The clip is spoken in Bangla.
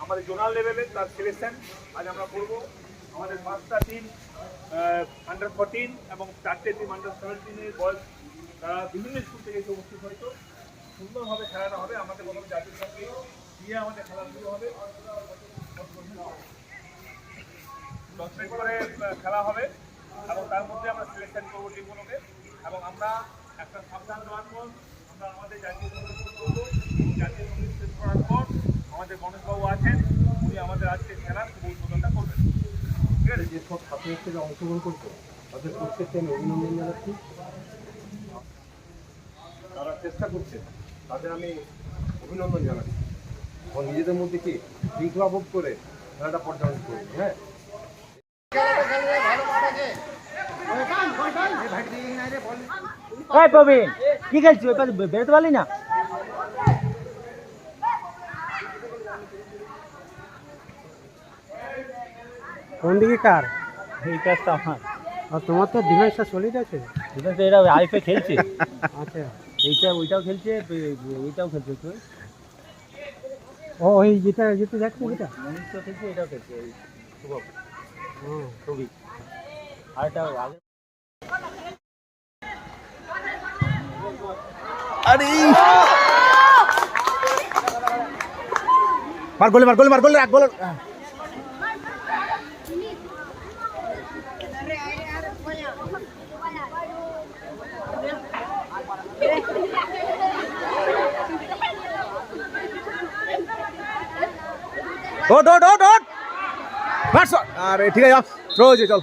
আমাদের জোনাল লেভেলে তার সিলেকশন আজ আমরা করব। আমাদের 5টা টিম আন্ডার 14 এবং 4টে টিম আন্ডার 17 বয়স, তারা বিভিন্ন স্কুল থেকে এসে উপস্থিত হয়তো সুন্দরভাবে খেলাটা হবে। আমাদের প্রথমে জাতীয় সঙ্গে দিয়ে আমাদের খেলা শুরু হবে। 10 মিনিট করে খেলা হবে এবং তার মধ্যে আমরা সিলেকশন করবো টিমগুলোকে এবং আমরা একটা সাবধান দেওয়ার পর আমরা আমাদের জাতীয় সঙ্গীত শুরু করবো। জাতীয় সঙ্গীত শেষ করার পর আমাদের গণেশবাবু আছেন, উনি আমাদের আজকে খেলার উদ্বোধনটা করবেন। ঠিক আছে, যেসব ছাত্রছাত্রীরা অংশগ্রহণ করছে তাদের প্রত্যেককে আমি অভিনন্দন জানাচ্ছি। তারা চেষ্টা করছে, তাদের আমি অভিনন্দন জানাচ্ছি এবং নিজেদের মধ্যে কি শৃঙ্খলাবোধ করে খেলাটা পর্যালোচনা করবে। হ্যাঁ, প্রবীণ কি খেলছি ওই পাশে বেরোতে পারলি না? কোন দিকে কার? এই কাজটা আমার। আর তোমার তো ডিফেন্সটা সলিড আছে। ডিফেন্স এরা আইপে খেলছে, আচ্ছা, এইটা ওইটাও খেলছে, এইটাও খেলছে। তুই ও ওই যেটা যেতে যাচ্ছে যেটা মনীষ খেলছে, এটাও খেলছে, এই শুভম হুম। ছবি। আর এটা আগে মার গোলে মার গোলে মার গোলে এক গোলে। ওট ওট ওট ওট মার। আরে ঠিক আছে, থ্রো হয়েছে, চল।